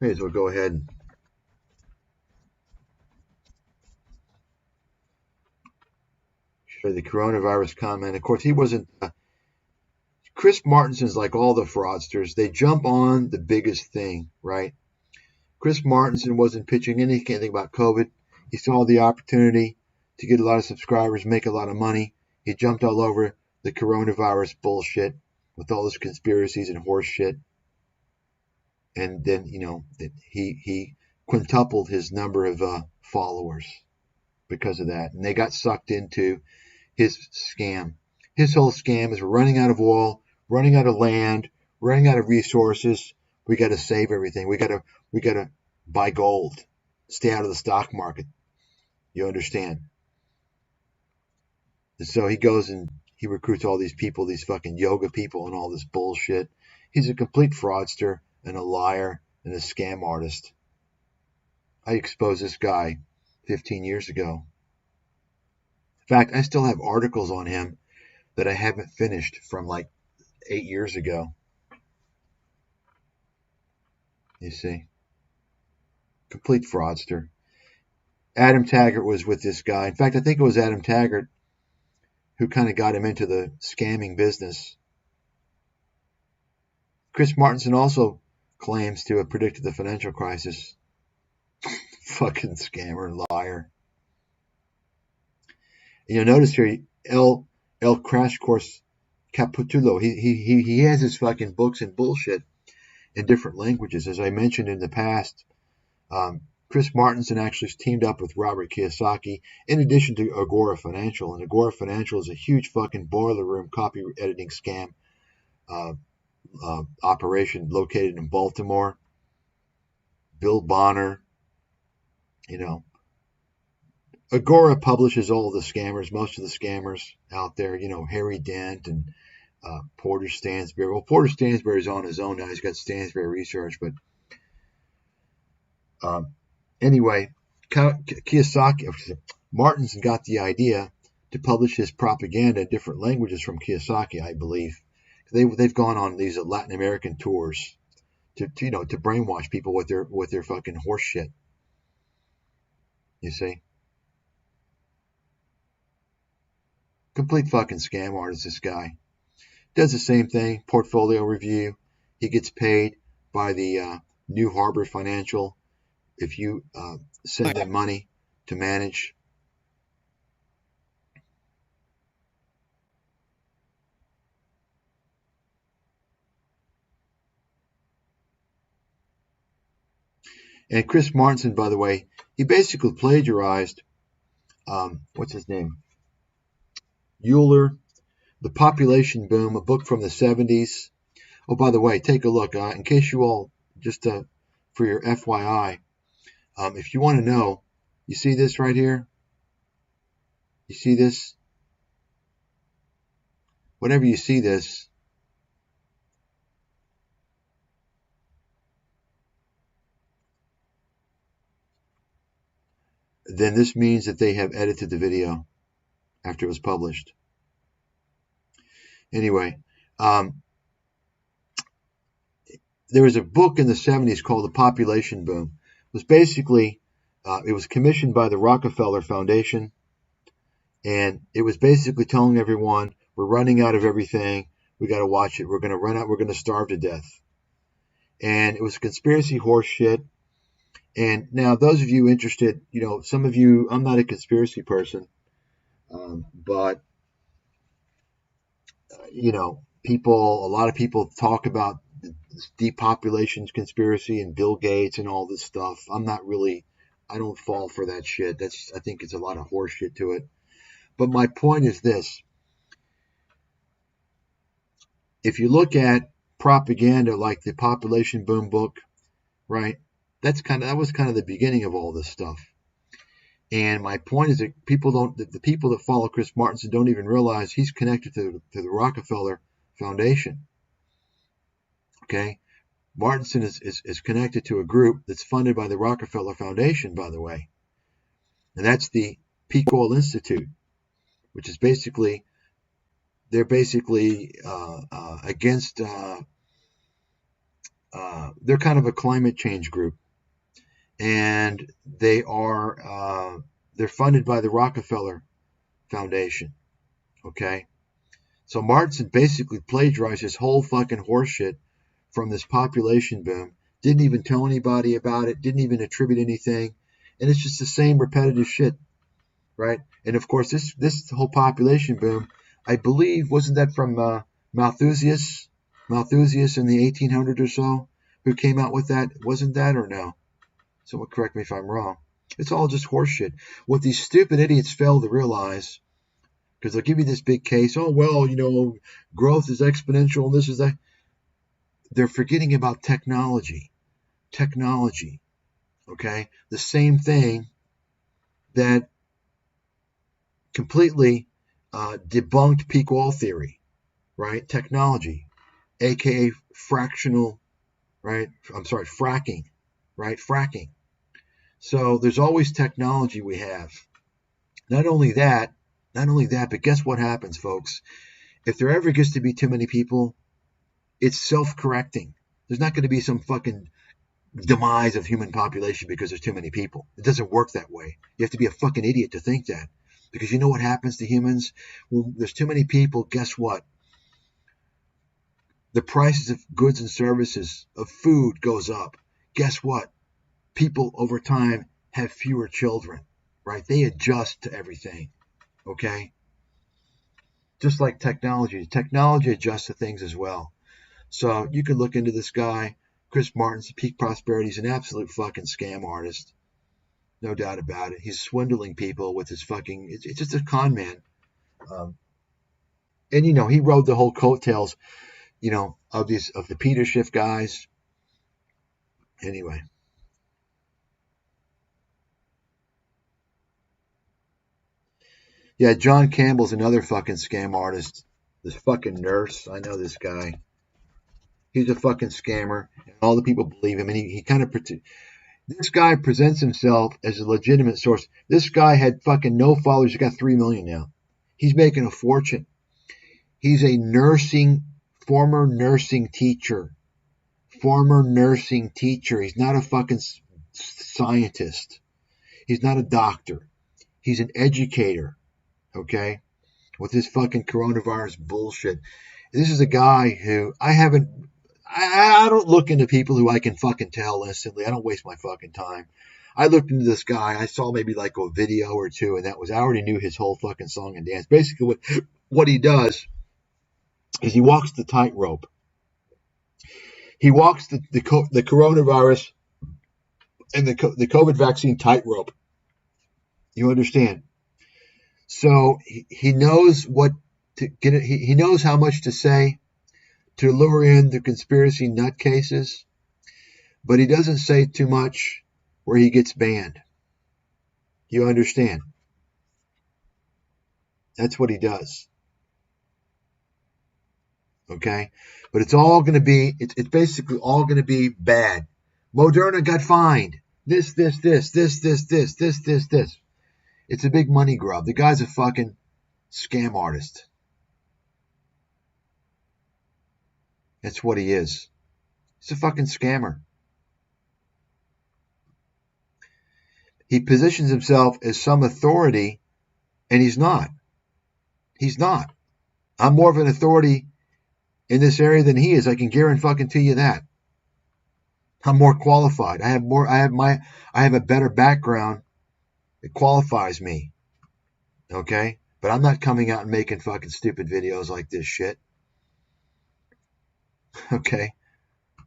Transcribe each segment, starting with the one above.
May as well go ahead and show the coronavirus comment. Of course, he wasn't. Chris Martenson's like all the fraudsters. They jump on the biggest thing, right? Chris Martenson wasn't pitching anything about COVID. He saw the opportunity to get a lot of subscribers, make a lot of money. He jumped all over the coronavirus bullshit with all those conspiracies and horse shit. And then, he quintupled his number of followers because of that. And they got sucked into his scam. His whole scam is we're running out of oil, running out of land, running out of resources. We got to save everything. We got to buy gold, stay out of the stock market. You understand? And so he goes and he recruits all these people, these fucking yoga people and all this bullshit. He's a complete fraudster and a liar and a scam artist. I exposed this guy 15 years ago. In fact, I still have articles on him that I haven't finished from like 8 years ago. You see? Complete fraudster. Adam Taggart was with this guy. In fact, I think it was Adam Taggart who kind of got him into the scamming business. Chris Martenson also claims to have predicted the financial crisis. Fucking scammer and liar. And you'll notice here, El Crash Course Capitulo, he has his fucking books and bullshit in different languages. As I mentioned in the past, Chris Martenson actually teamed up with Robert Kiyosaki in addition to Agora Financial. And Agora Financial is a huge fucking boiler room copy editing scam operation located in Baltimore. Bill Bonner, Agora publishes all the scammers, most of the scammers out there, Harry Dent and Porter Stansberry. Well, Porter Stansberry's on his own now. He's got Stansberry Research, but anyway, Martenson got the idea to publish his propaganda in different languages from Kiyosaki, I believe. They've gone on these Latin American tours to brainwash people with their fucking horse shit. You see? Complete fucking scam artist, this guy. Does the same thing, portfolio review. He gets paid by the New Harbor Financial if you send them money to manage. And Chris Martenson, by the way, he basically plagiarized, what's his name? Euler, The Population Boom, a book from the 70s. Oh, by the way, take a look. In case you all, just for your FYI, if you want to know, you see this right here? You see this? Whenever you see this, then this means that they have edited the video after it was published. Anyway, there was a book in the 70s called The Population Boom. It was basically, it was commissioned by the Rockefeller Foundation, and it was basically telling everyone, we're running out of everything, we got to watch it, we're going to run out, we're going to starve to death. And it was conspiracy horse shit. And now those of you interested, some of you, I'm not a conspiracy person, but a lot of people talk about this depopulation conspiracy and Bill Gates and all this stuff. I don't fall for that shit. I think it's a lot of horse shit to it. But my point is this. If you look at propaganda like the Population Boom book, right? That was kind of the beginning of all this stuff. And my point is that the people that follow Chris Martenson don't even realize he's connected to the Rockefeller Foundation. Okay? Martenson is connected to a group that's funded by the Rockefeller Foundation, by the way. And that's the Peak Oil Institute, which is they're basically against They're kind of a climate change group, and they're funded by the Rockefeller Foundation. Okay, so Martenson basically plagiarized his whole fucking horseshit from this population boom. Didn't even tell anybody about it. Didn't even attribute anything, and it's just the same repetitive shit, right? And of course, this whole population boom, I believe, wasn't that from Malthusius in the 1800s or so, who came out with that? Wasn't that, or no? Someone correct me if I'm wrong. It's all just horseshit. What these stupid idiots fail to realize, because they'll give you this big case, oh, well, growth is exponential and this is that. They're forgetting about technology. Technology, okay? The same thing that completely debunked peak oil theory, right? Technology, aka fractional, right? I'm sorry, fracking, right? Fracking. So there's always technology we have. Not only that, but guess what happens, folks? If there ever gets to be too many people, it's self-correcting. There's not going to be some fucking demise of human population because there's too many people. It doesn't work that way. You have to be a fucking idiot to think that. Because you know what happens to humans? When there's too many people, guess what? The prices of goods and services, of food goes up. Guess what? People over time have fewer children, right? They adjust to everything, okay? Just like technology. Technology adjusts to things as well. So you can look into this guy, Chris Martenson, Peak Prosperity. He's an absolute fucking scam artist. No doubt about it. He's swindling people with his fucking, it's just a con man. And he rode the whole coattails, of the Peter Schiff guys. Anyway. Yeah, John Campbell's another fucking scam artist. This fucking nurse. I know this guy. He's a fucking scammer. And all the people believe him. And he kind of this guy presents himself as a legitimate source. This guy had fucking no followers. He's got 3 million now. He's making a fortune. He's a former nursing teacher. He's not a fucking scientist. He's not a doctor. He's an educator. Okay? With this fucking coronavirus bullshit. This is a guy who I don't look into people who I can fucking tell instantly. I don't waste my fucking time. I looked into this guy. I saw maybe like a video or two, and I already knew his whole fucking song and dance. Basically, what he does is he walks the tightrope. He walks the coronavirus and the COVID vaccine tightrope. You understand? So he knows what to get. He knows how much to say to lure in the conspiracy nutcases, but he doesn't say too much where he gets banned. You understand? That's what he does. Okay? But it's all going to be, it's basically all going to be bad. Moderna got fined. This. It's a big money grub. The guy's a fucking scam artist. That's what he is. He's a fucking scammer. He positions himself as some authority, and he's not. He's not. I'm more of an authority in this area than he is. I can guarantee you that. I'm more qualified. I have a better background that qualifies me. Okay? But I'm not coming out and making fucking stupid videos like this shit. Okay?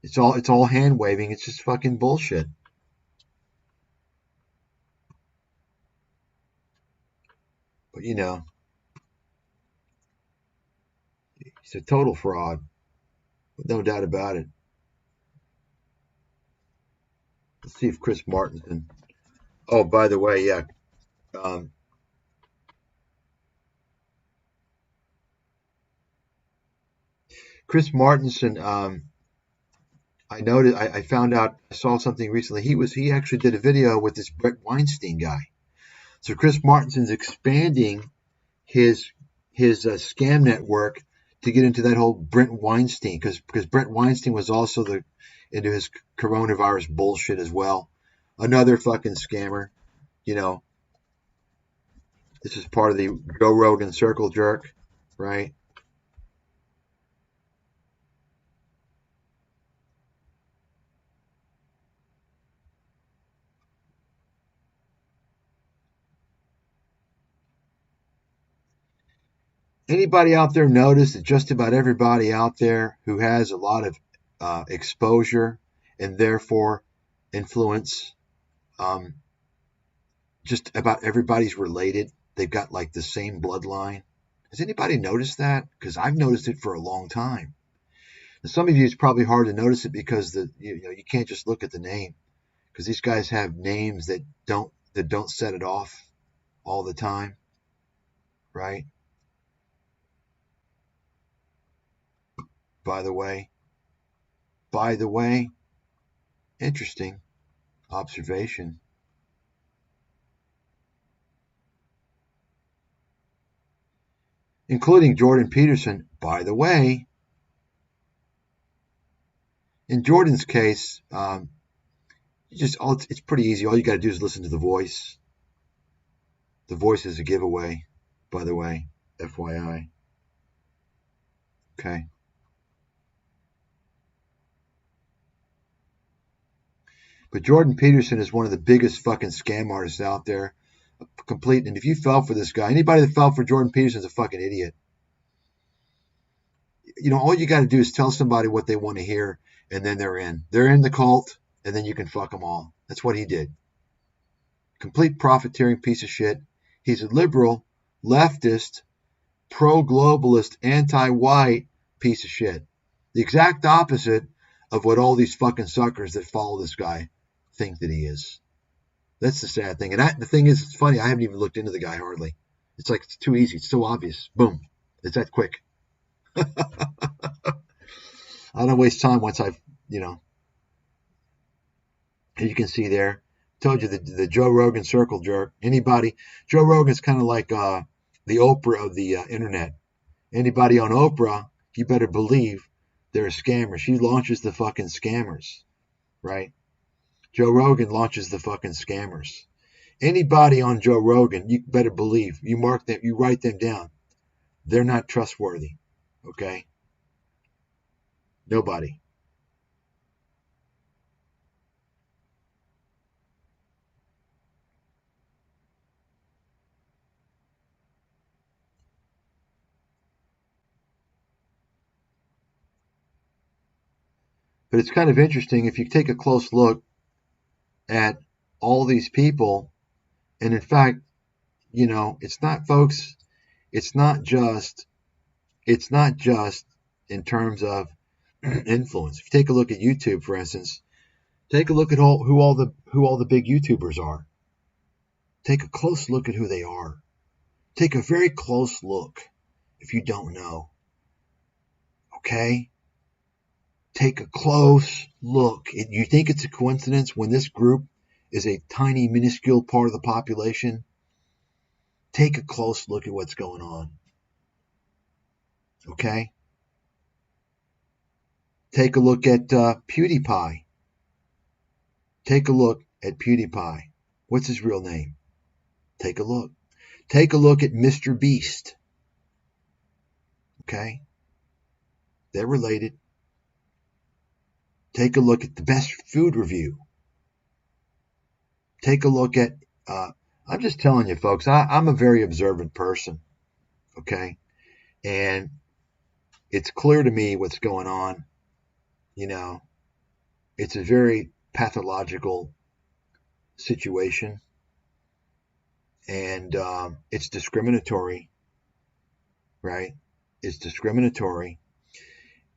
It's all hand waving. It's just fucking bullshit. But he's a total fraud. No doubt about it. Let's see if Chris Martenson. Oh, by the way, yeah. Chris Martenson, I found out, I saw something recently. He actually did a video with this Brett Weinstein guy. So Chris Martenson's expanding his scam network to get into that whole Brett Weinstein, because Brett Weinstein was also into his coronavirus bullshit as well. Another fucking scammer. You know, this is part of the Joe Rogan circle jerk, right? Anybody out there notice that just about everybody out there who has a lot of exposure and therefore influence, um, just about everybody's related? They've got like the same bloodline. Has anybody noticed that? Because I've noticed it for a long time. And some of you, it's probably hard to notice it because you can't just look at the name, because these guys have names that don't set it off all the time, right? By the way, interesting observation. Including Jordan Peterson, by the way. In Jordan's case, it's pretty easy. All you got to do is listen to the voice. The voice is a giveaway, by the way, FYI. Okay. But Jordan Peterson is one of the biggest fucking scam artists out there. Complete. And if you fell for this guy, anybody that fell for Jordan Peterson is a fucking idiot. All you got to do is tell somebody what they want to hear, and then they're in. They're in the cult, and then you can fuck them all. That's what he did. Complete profiteering piece of shit. He's a liberal, leftist, pro-globalist, anti-white piece of shit. The exact opposite of what all these fucking suckers that follow this guy think that he is. That's the sad thing. And the thing is, it's funny, I haven't even looked into the guy hardly. It's like, it's too easy. It's so obvious. Boom. It's that quick. I don't waste time once I've, as you can see there, told you the Joe Rogan circle jerk. Joe Rogan's kind of like the Oprah of the internet. Anybody on Oprah, you better believe they're a scammer. She launches the fucking scammers, right? Joe Rogan launches the fucking scammers. Anybody on Joe Rogan, you better believe, you mark them, you write them down. They're not trustworthy, okay? Nobody. But it's kind of interesting if you take a close look at all these people, and in fact, it's not, folks, it's not just in terms of influence. If you take a look at YouTube, for instance, take a look at who all the big YouTubers are. Take a close look at who they are. Take a very close look if you don't know. Okay? Take a close look. You think it's a coincidence when this group is a tiny, minuscule part of the population? Take a close look at what's going on. Okay? Take a look at PewDiePie. Take a look at PewDiePie. What's his real name? Take a look. Take a look at Mr. Beast. Okay? They're related. Take a look at the best food review. Take a look at, I'm just telling you, folks, I'm a very observant person. Okay? And it's clear to me what's going on. It's a very pathological situation. And it's discriminatory, right? It's discriminatory.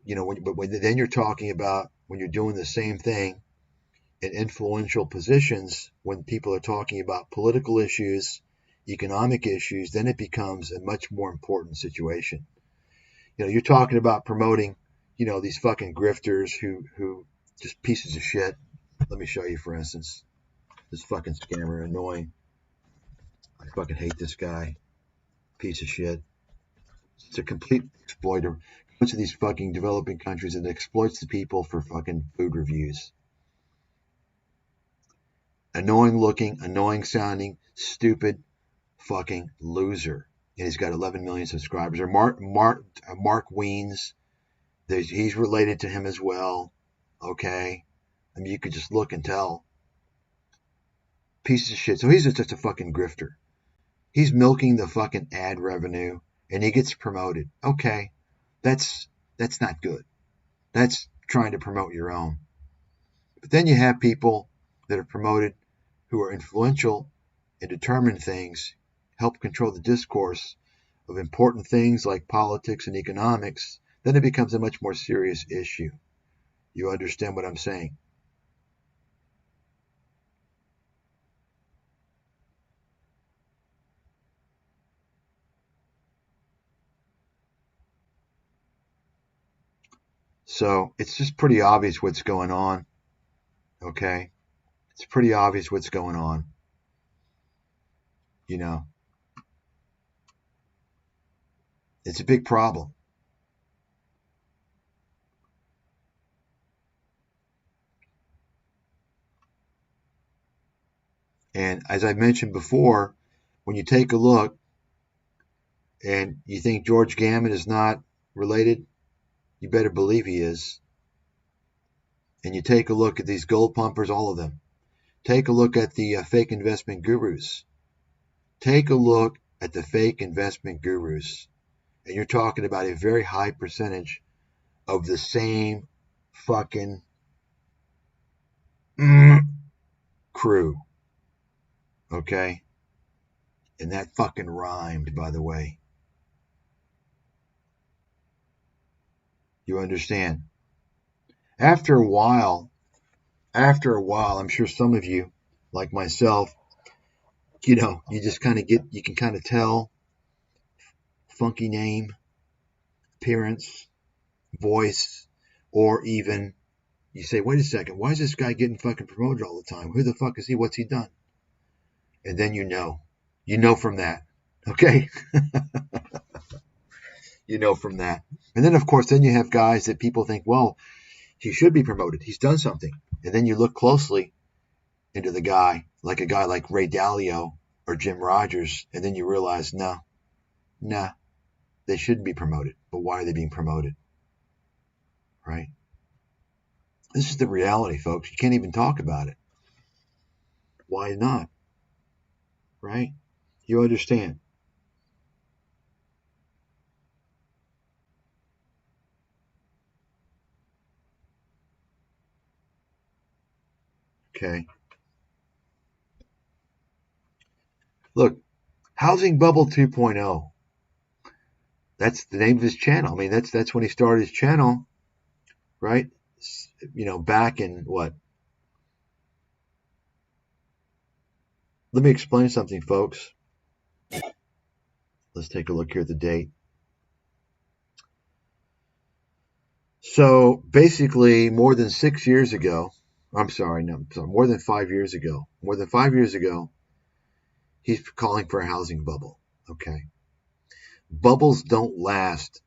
Then you're talking about when you're doing the same thing in influential positions, when people are talking about political issues, economic issues, then it becomes a much more important situation. You're talking about promoting, these fucking grifters who just pieces of shit. Let me show you, for instance, this fucking scammer, annoying. I fucking hate this guy. Piece of shit. It's a complete exploiter. goes to these fucking developing countries and exploits the people for fucking food reviews. Annoying looking, annoying sounding, stupid fucking loser. And he's got 11 million subscribers. Or Mark Weens, he's related to him as well. Okay, I mean, you could just look and tell. Piece of shit. So he's just a fucking grifter. He's milking the fucking ad revenue, and he gets promoted. Okay, that's not good. That's trying to promote your own. But then you have people that are promoted who are influential and determine things, help control the discourse of important things like politics and economics. Then it becomes a much more serious issue. You understand what I'm saying? So it's just pretty obvious what's going on. Okay? It's pretty obvious what's going on. You know? It's a big problem. And as I mentioned before, when you take a look and you think George Gammon is not related, you better believe he is. And you take a look at these gold pumpers, all of them. Take a look at the fake investment gurus. Take a look at the fake investment gurus. And you're talking about a very high percentage of the same fucking crew. Okay? And that fucking rhymed, by the way. You understand? After a while, I'm sure some of you, like myself, you just kind of you can kind of tell funky name, appearance, voice, or even you say, wait a second, why is this guy getting fucking promoted all the time? Who the fuck is he? What's he done? And then you know from that, okay? You know from that. And then, of course, then you have guys that people think, well, he should be promoted. He's done something. And then you look closely into the guy, like a guy like Ray Dalio or Jim Rogers, and then you realize, no, they shouldn't be promoted. But why are they being promoted? Right? This is the reality, folks. You can't even talk about it. Why not? Right? You understand? Okay. Look, Housing Bubble 2.0. That's the name of his channel. I mean, that's when he started his channel, right? Back in what? Let me explain something, folks. Let's take a look here at the date. So basically, more than 5 years ago, he's calling for a housing bubble. Okay. Bubbles don't last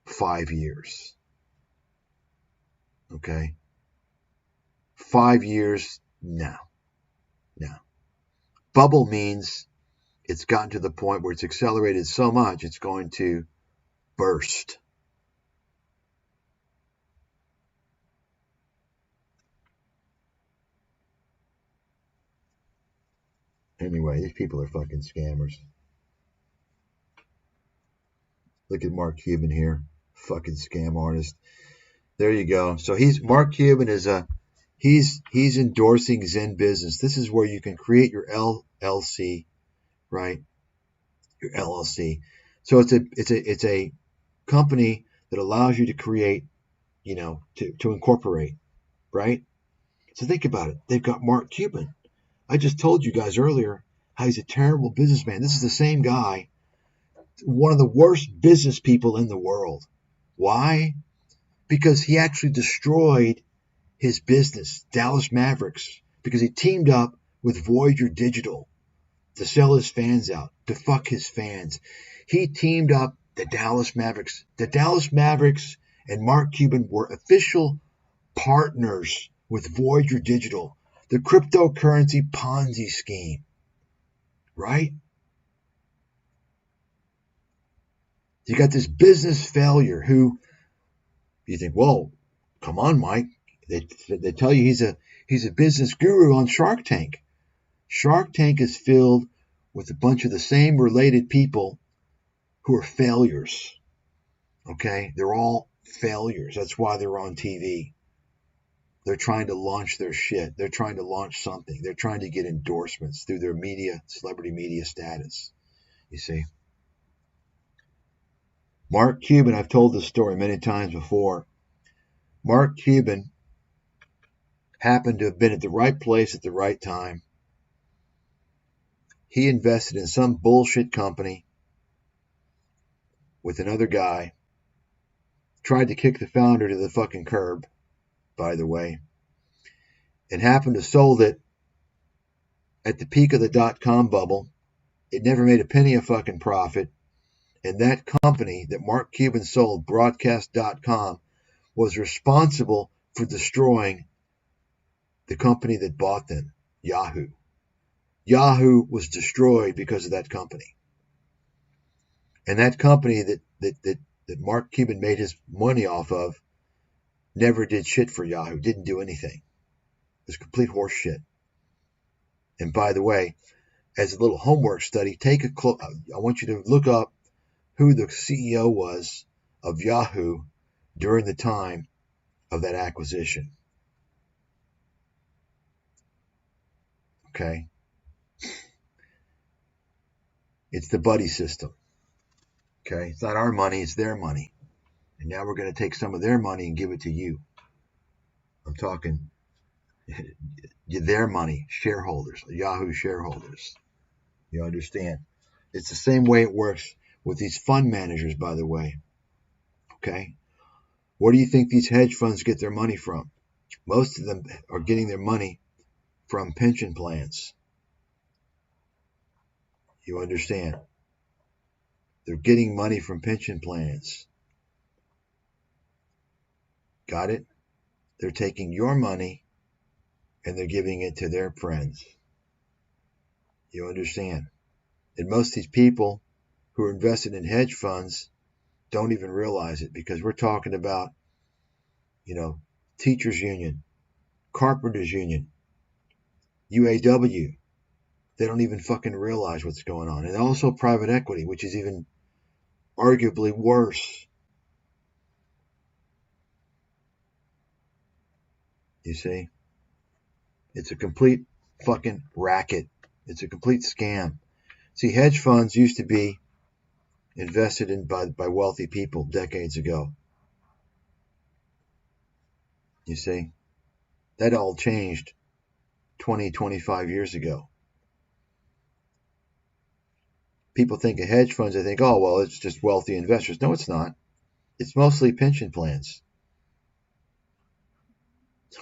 5 years. Okay. 5 years, no. Bubble means it's gotten to the point where it's accelerated so much it's going to burst. Anyway, these people are fucking scammers. Look at Mark Cuban here. Fucking scam artist. There you go. So Mark Cuban is he's endorsing Zen Business. This is where you can create your LLC, right? Your LLC. So it's a company that allows you to create, to incorporate, right? So think about it. They've got Mark Cuban. I just told you guys earlier how he's a terrible businessman. This is the same guy, one of the worst business people in the world. Why? Because he actually destroyed his business, Dallas Mavericks, because he teamed up with Voyager Digital to sell his fans out, to fuck his fans. He teamed up The Dallas Mavericks. The Dallas Mavericks and Mark Cuban were official partners with Voyager Digital, the cryptocurrency Ponzi scheme. Right? You got this business failure who you think, well, come on, Mike. They tell you he's a business guru on Shark Tank. Shark Tank is filled with a bunch of the same related people who are failures. Okay? They're all failures. That's why they're on TV. They're trying to launch their shit. They're trying to launch something. They're trying to get endorsements through their media, celebrity media status. You see? Mark Cuban, I've told this story many times before. Mark Cuban happened to have been at the right place at the right time. He invested in some bullshit company with another guy. Tried to kick the founder to the fucking curb, by the way. And happened to sold it at the peak of the dot-com bubble. It never made a penny of fucking profit. And that company that Mark Cuban sold, Broadcast.com, was responsible for destroying the company that bought them, Yahoo. Yahoo was destroyed because of that company. And that company that Mark Cuban made his money off of never did shit for Yahoo, didn't do anything. It was complete horse shit. And by the way, as a little homework study, I want you to look up who the CEO was of Yahoo during the time of that acquisition. Okay? It's the buddy system. Okay? It's not our money, it's their money. And now we're going to take some of their money and give it to you. I'm talking their money, shareholders, Yahoo shareholders. You understand? It's the same way it works with these fund managers, by the way. Okay? Where do you think these hedge funds get their money from? Most of them are getting their money from pension plans. You understand? They're getting money from pension plans. Got it? They're taking your money and they're giving it to their friends. You understand? And most of these people who are invested in hedge funds don't even realize it, because we're talking about, teachers union, carpenters union, UAW. They don't even fucking realize what's going on. And also private equity, which is even arguably worse. You see? It's a complete fucking racket. It's a complete scam. See, hedge funds used to be invested in by wealthy people decades ago. You see? That all changed 20, 25 years ago. People think of hedge funds, they think, oh, well, it's just wealthy investors. No, it's not. It's mostly pension plans.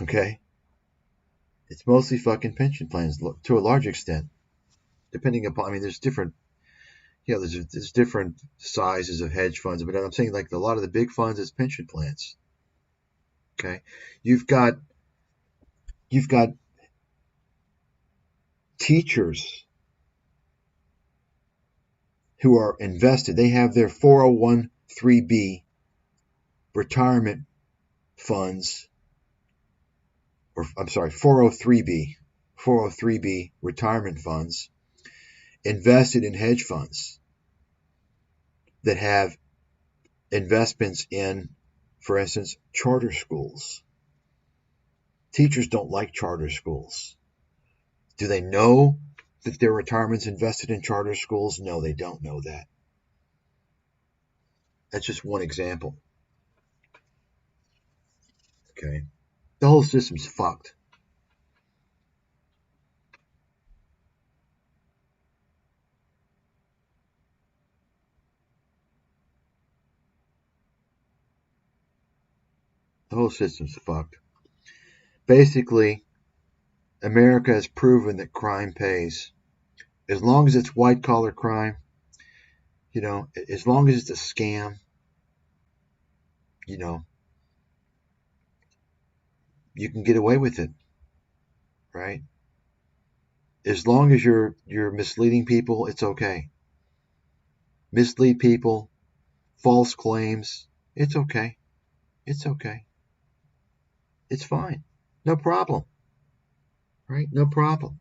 Okay? It's mostly fucking pension plans to a large extent. Depending upon, there's different, there's different sizes of hedge funds, but I'm saying like a lot of the big funds is pension plans. Okay? You've got teachers who are invested. They have their 401(b) retirement funds, 403(b) retirement funds invested in hedge funds that have investments in, for instance, charter schools. Teachers don't like charter schools. Do they know that their retirement's invested in charter schools? No, they don't know that. That's just one example. Okay? The whole system's fucked. The whole system's fucked. Basically, America has proven that crime pays. As long as it's white-collar crime, As long as it's a scam, you know, you can get away with it, right? As long as you're misleading people, it's okay. Mislead people, false claims, it's okay. It's okay. It's fine. No problem. Right? No problem.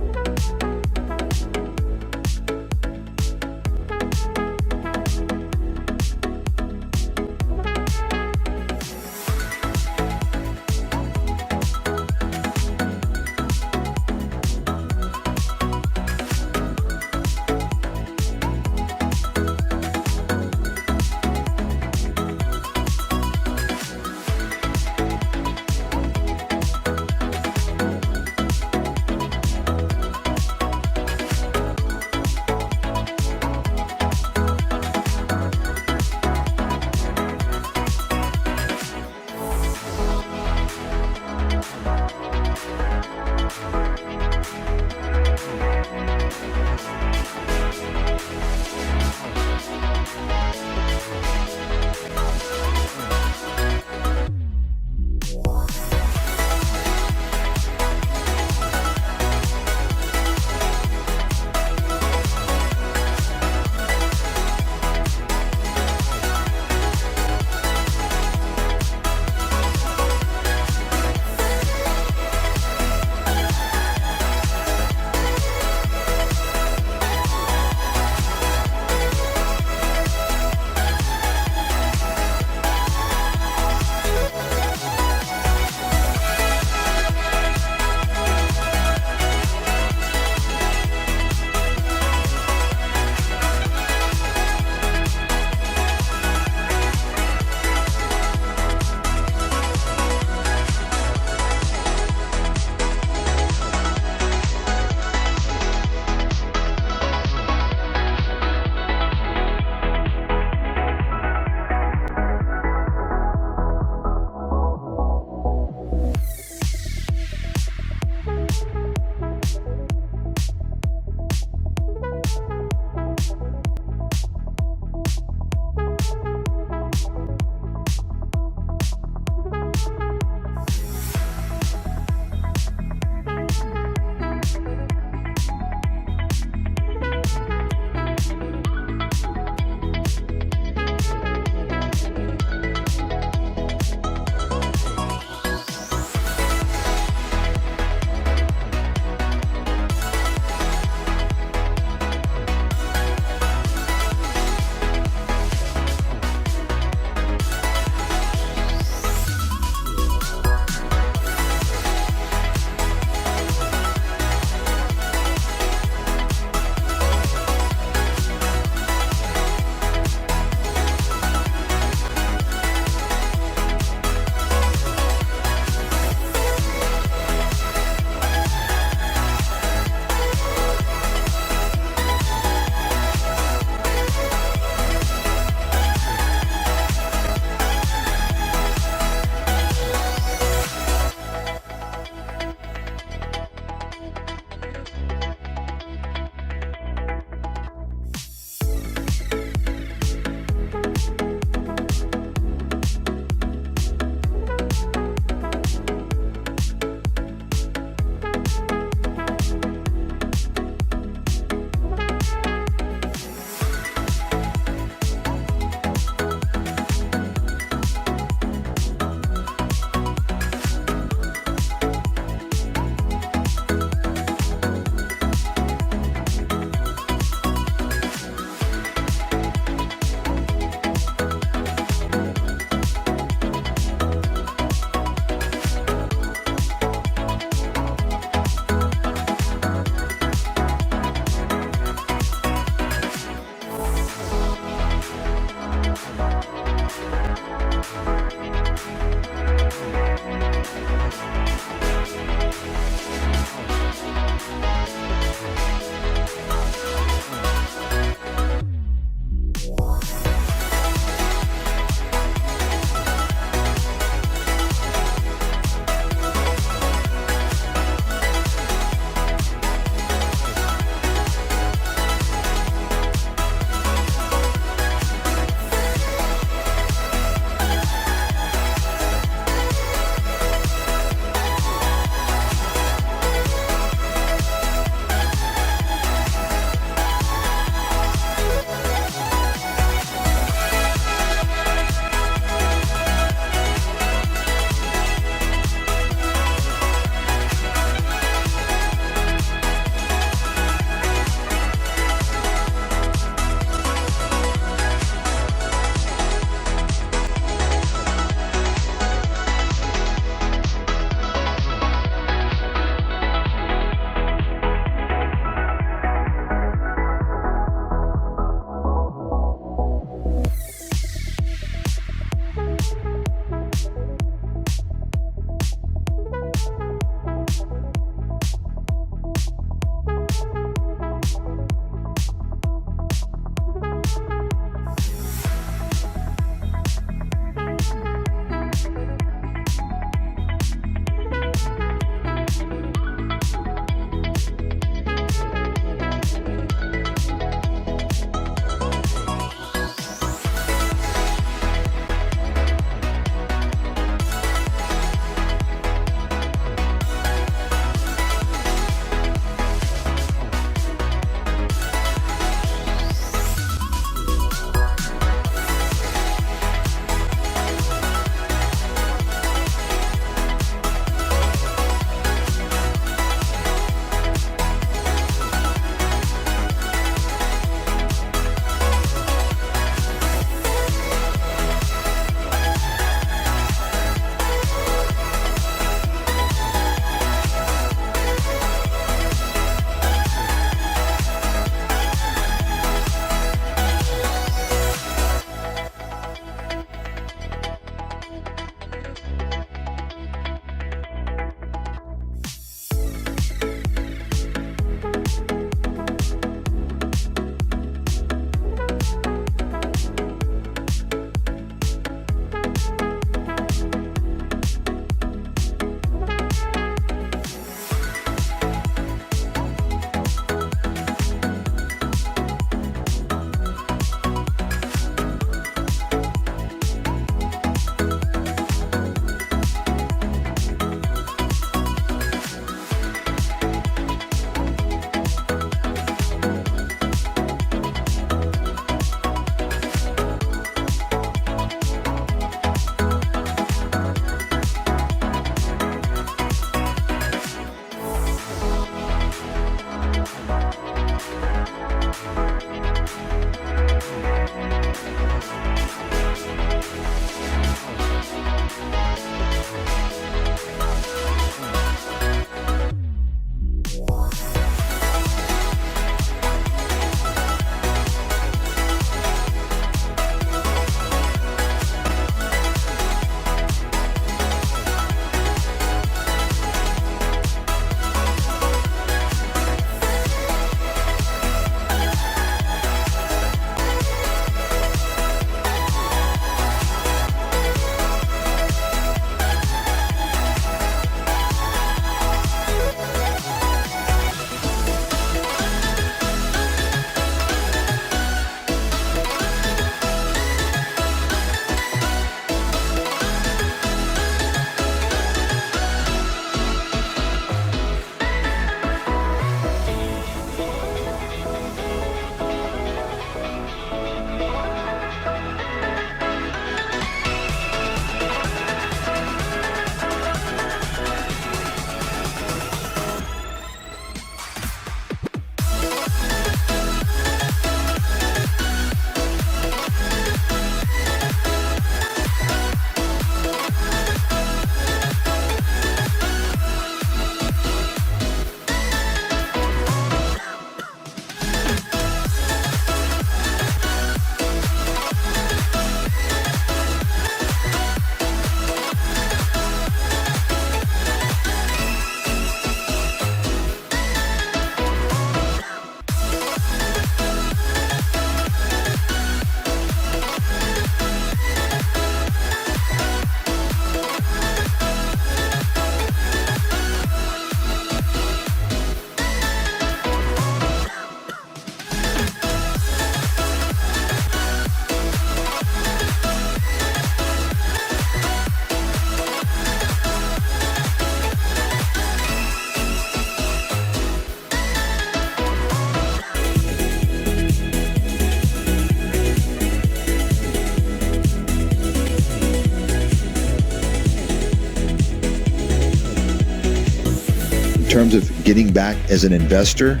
terms of getting back as an investor,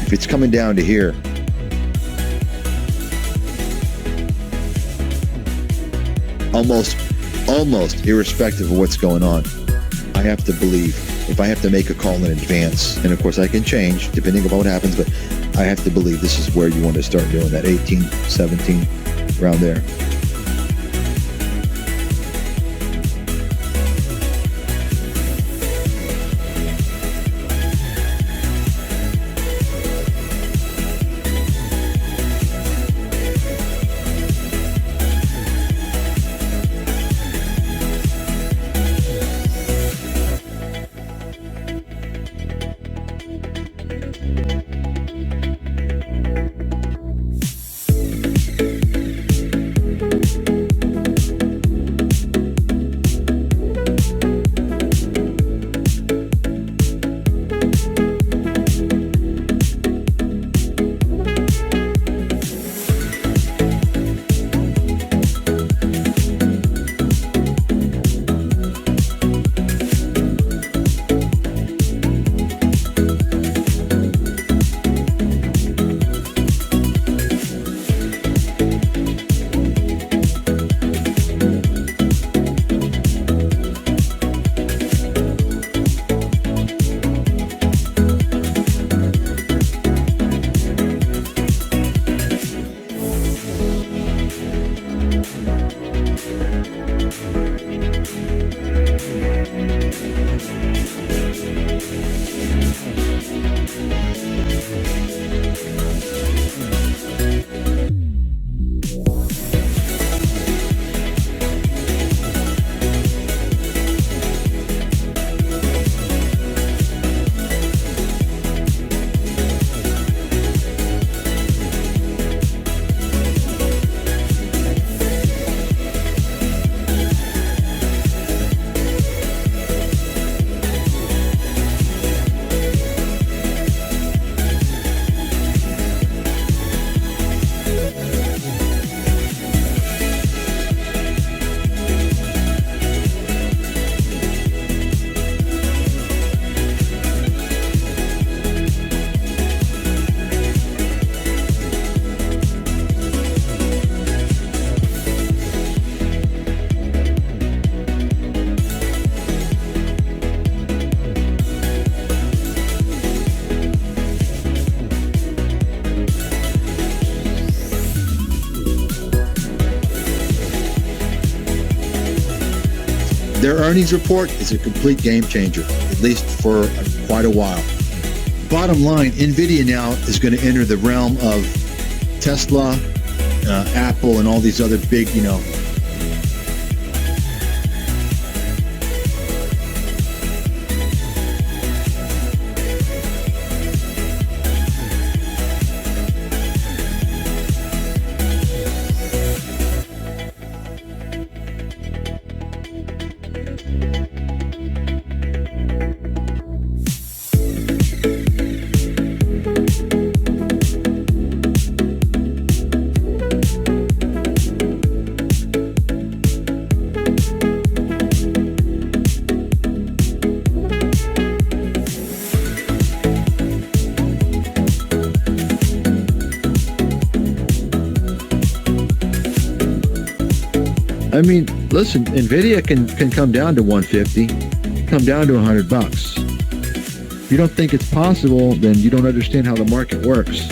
if it's coming down to here, almost irrespective of what's going on, I have to believe, if I have to make a call in advance, and of course I can change depending on what happens, but I have to believe this is where you want to start doing that 18, 17, around there. Their earnings report is a complete game changer, at least for quite a while. Bottom line, NVIDIA now is going to enter the realm of Tesla, Apple, and all these other big, I mean, listen, NVIDIA can come down to 150, come down to $100. If you don't think it's possible, then you don't understand how the market works.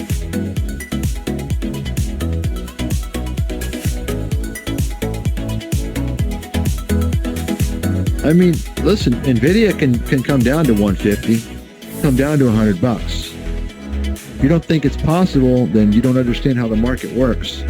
I mean, listen, NVIDIA can come down to 150, come down to $100. If you don't think it's possible, then you don't understand how the market works.